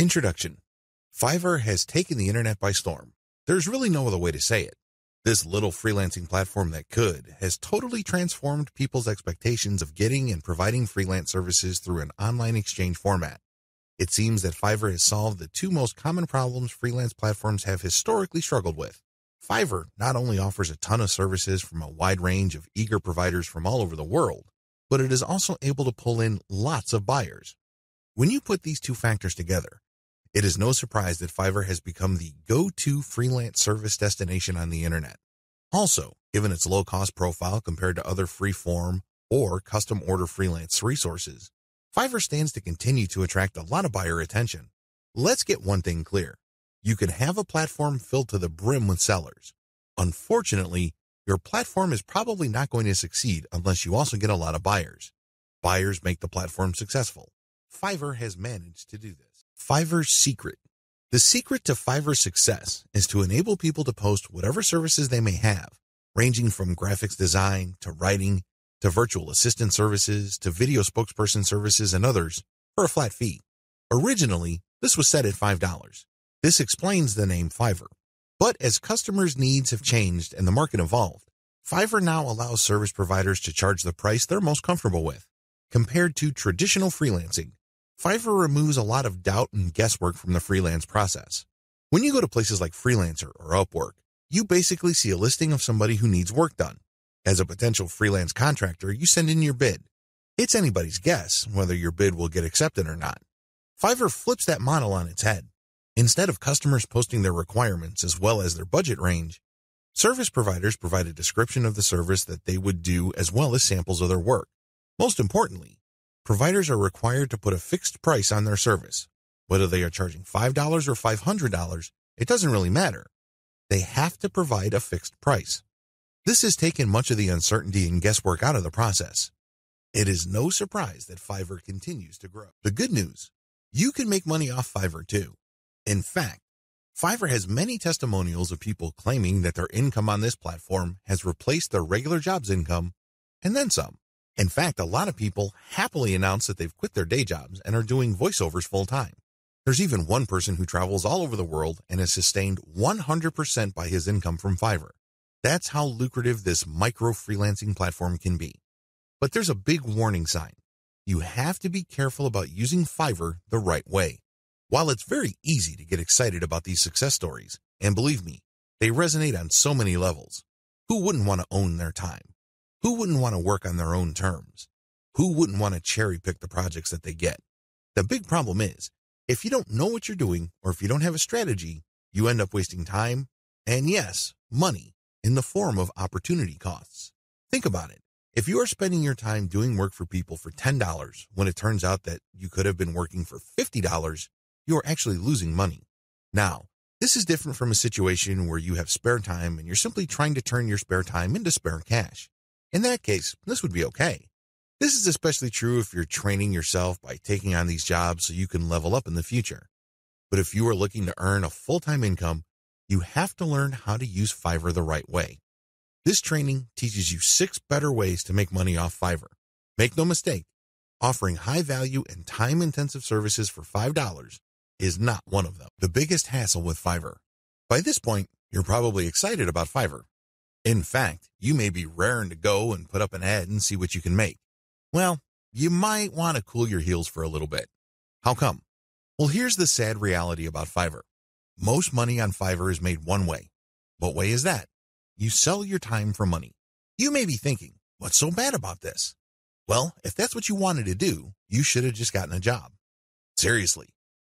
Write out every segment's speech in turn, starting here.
Introduction. Fiverr has taken the internet by storm. There's really no other way to say it. This little freelancing platform that could has totally transformed people's expectations of getting and providing freelance services through an online exchange format. It seems that Fiverr has solved the two most common problems freelance platforms have historically struggled with. Fiverr not only offers a ton of services from a wide range of eager providers from all over the world, but it is also able to pull in lots of buyers. When you put these two factors together, it is no surprise that Fiverr has become the go-to freelance service destination on the internet. Also, given its low-cost profile compared to other free-form or custom-order freelance resources, Fiverr stands to continue to attract a lot of buyer attention. Let's get one thing clear. You can have a platform filled to the brim with sellers. Unfortunately, your platform is probably not going to succeed unless you also get a lot of buyers. Buyers make the platform successful. Fiverr has managed to do this. Fiverr's secret. The secret to Fiverr's success is to enable people to post whatever services they may have, ranging from graphics design to writing to virtual assistant services to video spokesperson services and others for a flat fee. Originally, this was set at $5. This explains the name Fiverr. But as customers' needs have changed and the market evolved, Fiverr now allows service providers to charge the price they're most comfortable with. Compared to traditional freelancing, Fiverr removes a lot of doubt and guesswork from the freelance process. When you go to places like Freelancer or Upwork, you basically see a listing of somebody who needs work done. As a potential freelance contractor, you send in your bid. It's anybody's guess whether your bid will get accepted or not. Fiverr flips that model on its head. Instead of customers posting their requirements as well as their budget range, service providers provide a description of the service that they would do as well as samples of their work. Most importantly, providers are required to put a fixed price on their service. Whether they are charging $5 or $500, it doesn't really matter. They have to provide a fixed price. This has taken much of the uncertainty and guesswork out of the process. It is no surprise that Fiverr continues to grow. The good news, you can make money off Fiverr too. In fact, Fiverr has many testimonials of people claiming that their income on this platform has replaced their regular job's income and then some. In fact, a lot of people happily announce that they've quit their day jobs and are doing voiceovers full-time. There's even one person who travels all over the world and is sustained 100% by his income from Fiverr. That's how lucrative this micro-freelancing platform can be. But there's a big warning sign. You have to be careful about using Fiverr the right way. While it's very easy to get excited about these success stories, and believe me, they resonate on so many levels. Who wouldn't want to own their time? Who wouldn't want to work on their own terms? Who wouldn't want to cherry-pick the projects that they get? The big problem is, if you don't know what you're doing or if you don't have a strategy, you end up wasting time and, yes, money in the form of opportunity costs. Think about it. If you are spending your time doing work for people for $10 when it turns out that you could have been working for $50, you are actually losing money. Now, this is different from a situation where you have spare time and you're simply trying to turn your spare time into spare cash. In that case, this would be okay. This is especially true if you're training yourself by taking on these jobs so you can level up in the future. But if you are looking to earn a full-time income, you have to learn how to use Fiverr the right way. This training teaches you 6 better ways to make money off Fiverr. Make no mistake, offering high-value and time-intensive services for $5 is not one of them. The biggest hassle with Fiverr. By this point, you're probably excited about Fiverr. In fact, you may be raring to go and put up an ad and see what you can make. Well, you might want to cool your heels for a little bit. How come? Well, here's the sad reality about Fiverr. Most money on Fiverr is made one way. What way is that? You sell your time for money. You may be thinking, what's so bad about this? Well, if that's what you wanted to do, you should have just gotten a job. Seriously,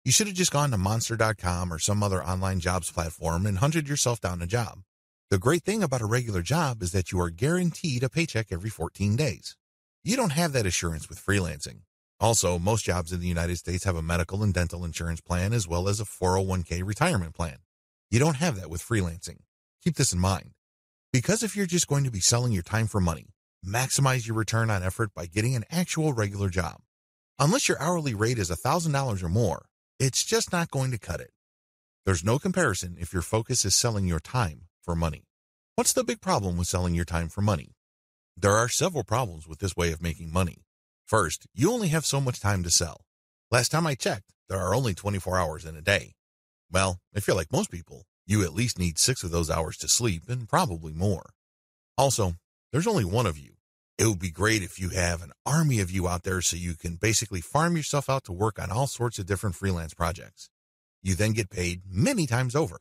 you should have just gone to monster.com or some other online jobs platform and hunted yourself down a job. The great thing about a regular job is that you are guaranteed a paycheck every 14 days. You don't have that assurance with freelancing. Also, most jobs in the United States have a medical and dental insurance plan as well as a 401k retirement plan. You don't have that with freelancing. Keep this in mind. Because if you're just going to be selling your time for money, maximize your return on effort by getting an actual regular job. Unless your hourly rate is $1,000 or more, it's just not going to cut it. There's no comparison if your focus is selling your time for money. What's the big problem with selling your time for money? There are several problems with this way of making money. First, you only have so much time to sell. Last time I checked, there are only 24 hours in a day. Well, if you're like most people, you at least need 6 of those hours to sleep and probably more. Also, there's only one of you. It would be great if you have an army of you out there so you can basically farm yourself out to work on all sorts of different freelance projects. You then get paid many times over.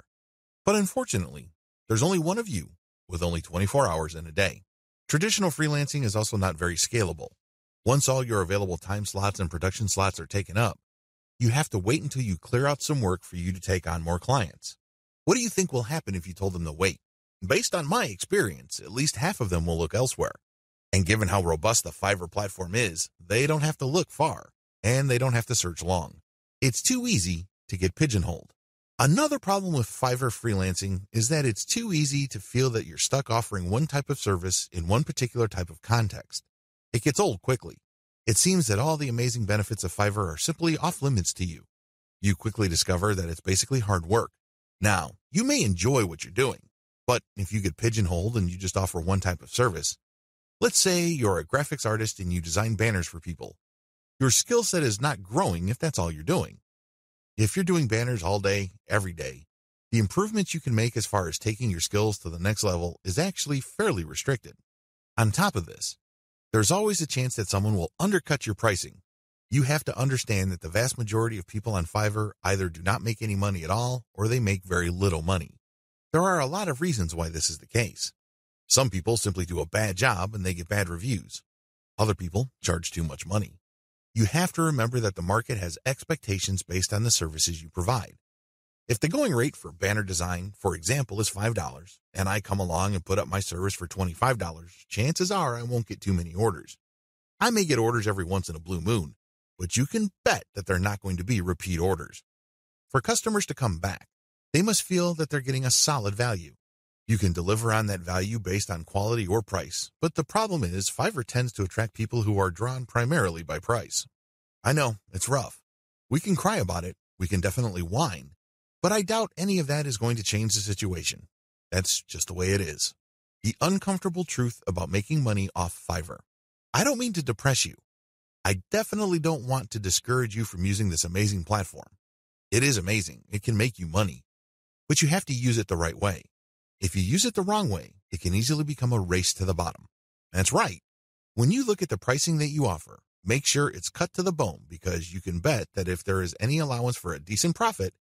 But unfortunately, there's only one of you with only 24 hours in a day. Traditional freelancing is also not very scalable. Once all your available time slots and production slots are taken up, you have to wait until you clear out some work for you to take on more clients. What do you think will happen if you told them to wait? Based on my experience, at least half of them will look elsewhere. And given how robust the Fiverr platform is, they don't have to look far, and they don't have to search long. It's too easy to get pigeonholed. Another problem with Fiverr freelancing is that it's too easy to feel that you're stuck offering one type of service in one particular type of context. It gets old quickly. It seems that all the amazing benefits of Fiverr are simply off limits to you. You quickly discover that it's basically hard work. Now, you may enjoy what you're doing, but if you get pigeonholed and you just offer one type of service, let's say you're a graphics artist and you design banners for people, your skill set is not growing if that's all you're doing. If you're doing banners all day, every day, the improvements you can make as far as taking your skills to the next level is actually fairly restricted. On top of this, there's always a chance that someone will undercut your pricing. You have to understand that the vast majority of people on Fiverr either do not make any money at all or they make very little money. There are a lot of reasons why this is the case. Some people simply do a bad job and they get bad reviews. Other people charge too much money. You have to remember that the market has expectations based on the services you provide. If the going rate for banner design, for example, is $5, and I come along and put up my service for $25, chances are I won't get too many orders. I may get orders every once in a blue moon, but you can bet that they're not going to be repeat orders. For customers to come back, they must feel that they're getting a solid value. You can deliver on that value based on quality or price, but the problem is Fiverr tends to attract people who are drawn primarily by price. I know, it's rough. We can cry about it, we can definitely whine, but I doubt any of that is going to change the situation. That's just the way it is. The uncomfortable truth about making money off Fiverr. I don't mean to depress you. I definitely don't want to discourage you from using this amazing platform. It is amazing, it can make you money, but you have to use it the right way. If you use it the wrong way, it can easily become a race to the bottom. That's right. When you look at the pricing that you offer, make sure it's cut to the bone because you can bet that if there is any allowance for a decent profit,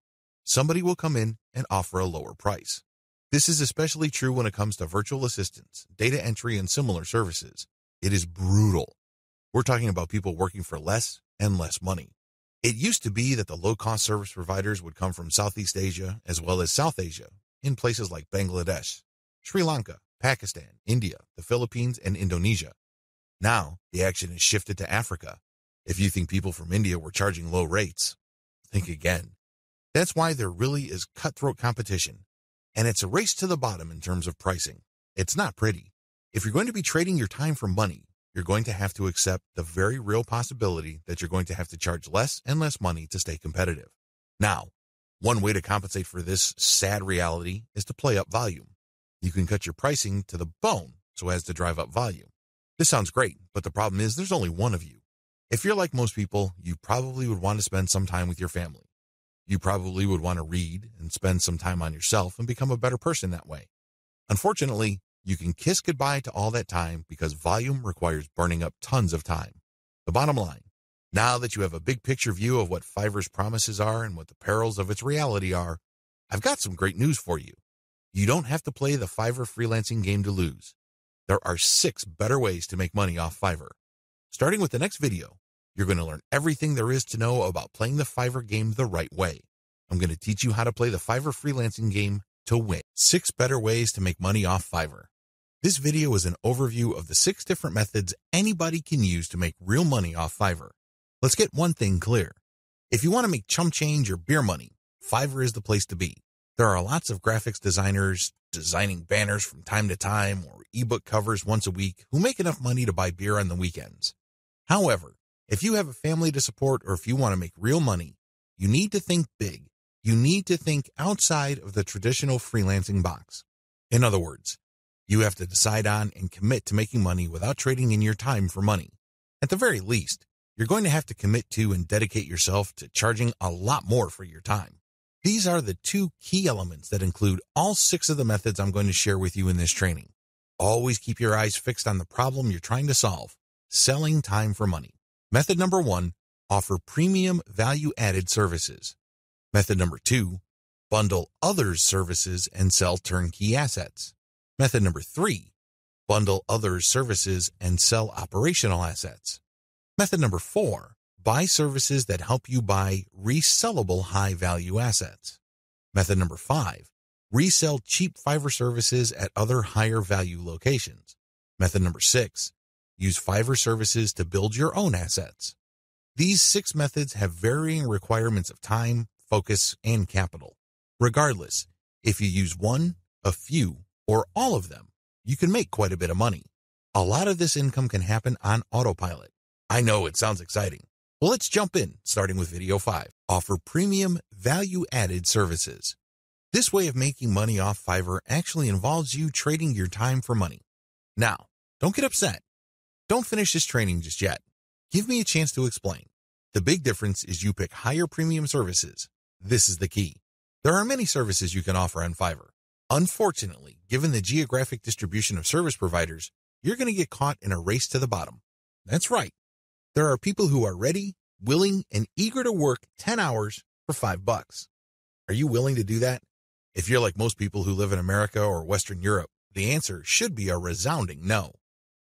somebody will come in and offer a lower price. This is especially true when it comes to virtual assistants, data entry, and similar services. It is brutal. We're talking about people working for less and less money. It used to be that the low-cost service providers would come from Southeast Asia as well as South Asia, in places like Bangladesh, Sri Lanka, Pakistan, India, the Philippines, and Indonesia. Now, the action has shifted to Africa. If you think people from India were charging low rates, think again. That's why there really is cutthroat competition, and it's a race to the bottom in terms of pricing. It's not pretty. If you're going to be trading your time for money, you're going to have to accept the very real possibility that you're going to have to charge less and less money to stay competitive. Now, one way to compensate for this sad reality is to play up volume. You can cut your pricing to the bone so as to drive up volume. This sounds great, but the problem is there's only one of you. If you're like most people, you probably would want to spend some time with your family. You probably would want to read and spend some time on yourself and become a better person that way. Unfortunately, you can kiss goodbye to all that time because volume requires burning up tons of time. The bottom line, now that you have a big picture view of what Fiverr's promises are and what the perils of its reality are, I've got some great news for you. You don't have to play the Fiverr freelancing game to lose. There are 6 better ways to make money off Fiverr. Starting with the next video, you're going to learn everything there is to know about playing the Fiverr game the right way. I'm going to teach you how to play the Fiverr freelancing game to win. 6 better ways to make money off Fiverr. This video is an overview of the 6 different methods anybody can use to make real money off Fiverr. Let's get one thing clear. If you want to make chump change or beer money, Fiverr is the place to be. There are lots of graphics designers designing banners from time to time or ebook covers once a week who make enough money to buy beer on the weekends. However, if you have a family to support or if you want to make real money, you need to think big. You need to think outside of the traditional freelancing box. In other words, you have to decide on and commit to making money without trading in your time for money. At the very least, you're going to have to commit to and dedicate yourself to charging a lot more for your time. These are the two key elements that include all 6 of the methods I'm going to share with you in this training. Always keep your eyes fixed on the problem you're trying to solve, selling time for money. Method number 1, offer premium value-added services. Method number 2, bundle others' services and sell turnkey assets. Method number 3, bundle others' services and sell operational assets. Method number 4, buy services that help you buy resellable high-value assets. Method number 5, resell cheap Fiverr services at other higher-value locations. Method number 6, use Fiverr services to build your own assets. These 6 methods have varying requirements of time, focus, and capital. Regardless, if you use one, a few, or all of them, you can make quite a bit of money. A lot of this income can happen on autopilot. I know it sounds exciting. Well, let's jump in, starting with video 5. Offer premium value-added services. This way of making money off Fiverr actually involves you trading your time for money. Now, don't get upset. Don't finish this training just yet. Give me a chance to explain. The big difference is you pick higher premium services. This is the key. There are many services you can offer on Fiverr. Unfortunately, given the geographic distribution of service providers, you're going to get caught in a race to the bottom. That's right. There are people who are ready, willing, and eager to work 10 hours for $5. Are you willing to do that? If you're like most people who live in America or Western Europe, the answer should be a resounding no.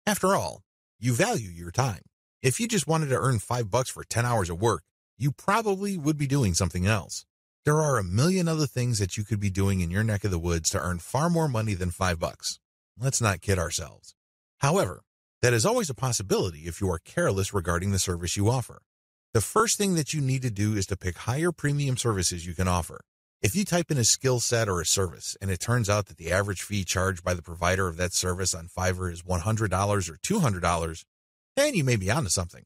After all, you value your time. If you just wanted to earn $5 for 10 hours of work, you probably would be doing something else. There are a million other things that you could be doing in your neck of the woods to earn far more money than $5. Let's not kid ourselves. However, that is always a possibility if you are careless regarding the service you offer. The first thing that you need to do is to pick higher premium services you can offer. If you type in a skill set or a service and it turns out that the average fee charged by the provider of that service on Fiverr is $100 or $200, then you may be onto something.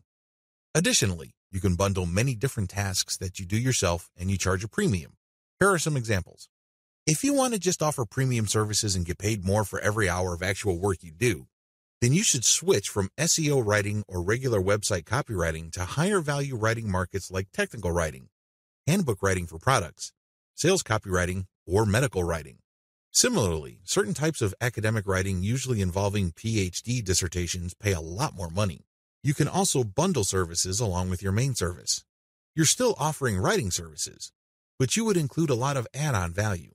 Additionally, you can bundle many different tasks that you do yourself and you charge a premium. Here are some examples. If you want to just offer premium services and get paid more for every hour of actual work you do, then you should switch from SEO writing or regular website copywriting to higher value writing markets like technical writing, handbook writing for products, sales copywriting, or medical writing. Similarly, certain types of academic writing usually involving PhD dissertations pay a lot more money. You can also bundle services along with your main service. You're still offering writing services, but you would include a lot of add-on value.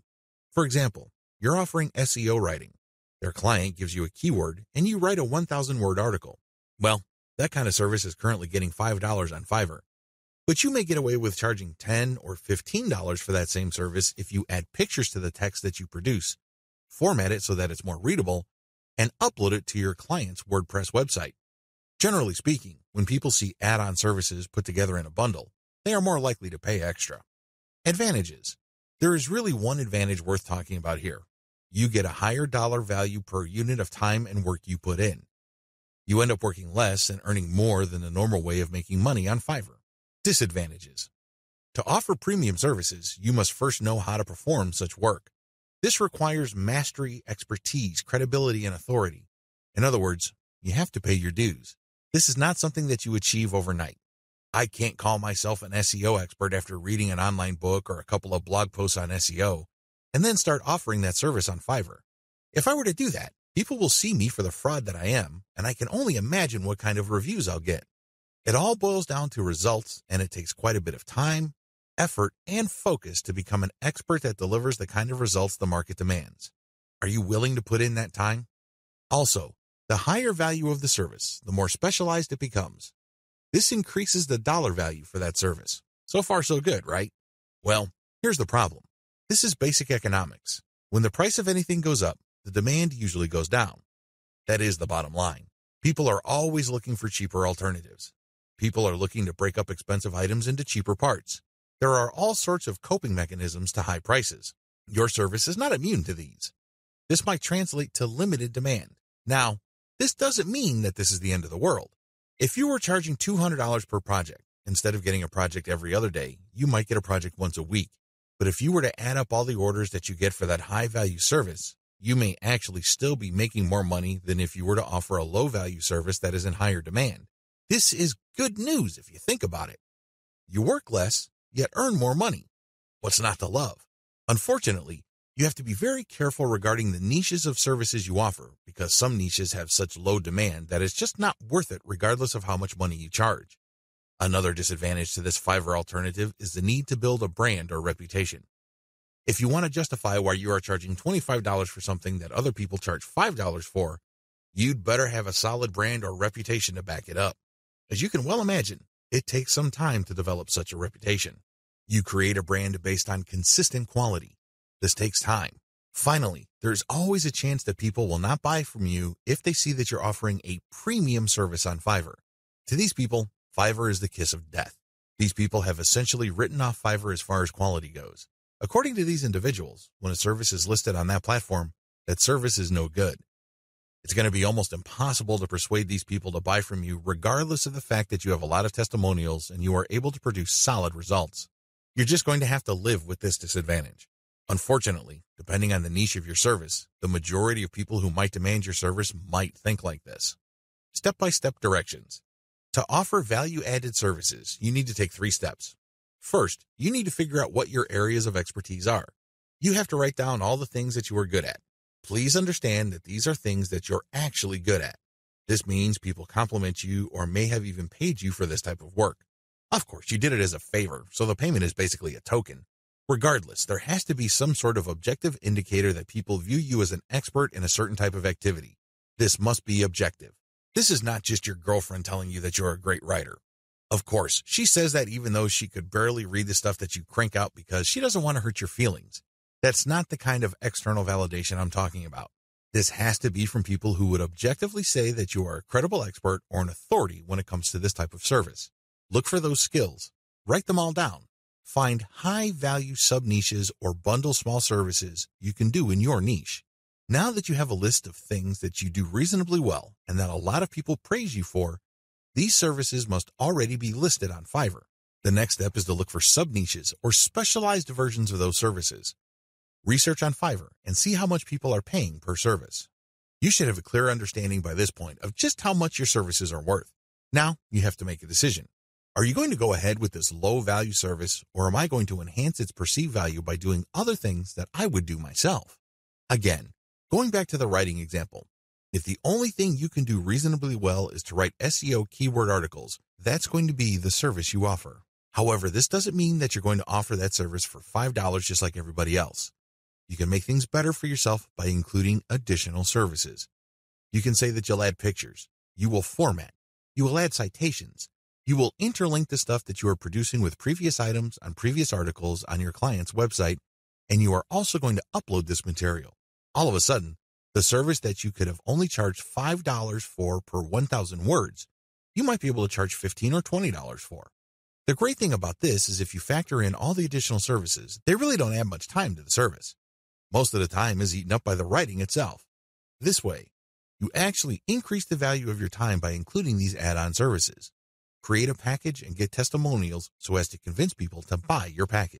For example, you're offering SEO writing. Their client gives you a keyword and you write a 1,000-word article. Well, that kind of service is currently getting $5 on Fiverr. But you may get away with charging $10 or $15 for that same service if you add pictures to the text that you produce, format it so that it's more readable, and upload it to your client's WordPress website. Generally speaking, when people see add-on services put together in a bundle, they are more likely to pay extra. Advantages. There is really one advantage worth talking about here. You get a higher dollar value per unit of time and work you put in. You end up working less and earning more than the normal way of making money on Fiverr. Disadvantages. To offer premium services, you must first know how to perform such work. This requires mastery, expertise, credibility, and authority. In other words, you have to pay your dues. This is not something that you achieve overnight. I can't call myself an SEO expert after reading an online book or a couple of blog posts on SEO and then start offering that service on Fiverr. If I were to do that, people will see me for the fraud that I am, and I can only imagine what kind of reviews I'll get. It all boils down to results, and it takes quite a bit of time, effort, and focus to become an expert that delivers the kind of results the market demands. Are you willing to put in that time? Also, the higher value of the service, the more specialized it becomes. This increases the dollar value for that service. So far, so good, right? Well, here's the problem. This is basic economics. When the price of anything goes up, the demand usually goes down. That is the bottom line. People are always looking for cheaper alternatives. People are looking to break up expensive items into cheaper parts. There are all sorts of coping mechanisms to high prices. Your service is not immune to these. This might translate to limited demand. Now, this doesn't mean that this is the end of the world. If you were charging $200 per project, instead of getting a project every other day, you might get a project once a week. But if you were to add up all the orders that you get for that high-value service, you may actually still be making more money than if you were to offer a low-value service that is in higher demand. This is good news if you think about it. You work less, yet earn more money. What's not to love? Unfortunately, you have to be very careful regarding the niches of services you offer because some niches have such low demand that it's just not worth it regardless of how much money you charge. Another disadvantage to this Fiverr alternative is the need to build a brand or reputation. If you want to justify why you are charging $25 for something that other people charge $5 for, you'd better have a solid brand or reputation to back it up. As you can well imagine, it takes some time to develop such a reputation. You create a brand based on consistent quality. This takes time. Finally, there's always a chance that people will not buy from you if they see that you're offering a premium service on Fiverr. To these people, Fiverr is the kiss of death. These people have essentially written off Fiverr as far as quality goes. According to these individuals, when a service is listed on that platform, that service is no good. It's going to be almost impossible to persuade these people to buy from you regardless of the fact that you have a lot of testimonials and you are able to produce solid results. You're just going to have to live with this disadvantage. Unfortunately, depending on the niche of your service, the majority of people who might demand your service might think like this. Step-by-step directions. To offer value-added services, you need to take 3 steps. First, you need to figure out what your areas of expertise are. You have to write down all the things that you are good at. Please understand that these are things that you're actually good at. This means people compliment you or may have even paid you for this type of work. Of course, you did it as a favor, so the payment is basically a token. Regardless, there has to be some sort of objective indicator that people view you as an expert in a certain type of activity. This must be objective. This is not just your girlfriend telling you that you're a great writer. Of course, she says that even though she could barely read the stuff that you crank out because she doesn't want to hurt your feelings. That's not the kind of external validation I'm talking about. This has to be from people who would objectively say that you are a credible expert or an authority when it comes to this type of service. Look for those skills. Write them all down. Find high-value sub-niches or bundle small services you can do in your niche. Now that you have a list of things that you do reasonably well and that a lot of people praise you for, these services must already be listed on Fiverr. The next step is to look for sub-niches or specialized versions of those services. Research on Fiverr and see how much people are paying per service. You should have a clear understanding by this point of just how much your services are worth. Now, you have to make a decision. Are you going to go ahead with this low-value service, or am I going to enhance its perceived value by doing other things that I would do myself? Again, going back to the writing example, if the only thing you can do reasonably well is to write SEO keyword articles, that's going to be the service you offer. However, this doesn't mean that you're going to offer that service for $5 just like everybody else. You can make things better for yourself by including additional services. You can say that you'll add pictures, you will format, you will add citations, you will interlink the stuff that you are producing with previous items on previous articles on your client's website, and you are also going to upload this material. All of a sudden, the service that you could have only charged $5 for per 1,000 words, you might be able to charge $15 or $20 for. The great thing about this is if you factor in all the additional services, they really don't add much time to the service. Most of the time is eaten up by the writing itself. This way, you actually increase the value of your time by including these add-on services. Create a package and get testimonials so as to convince people to buy your package.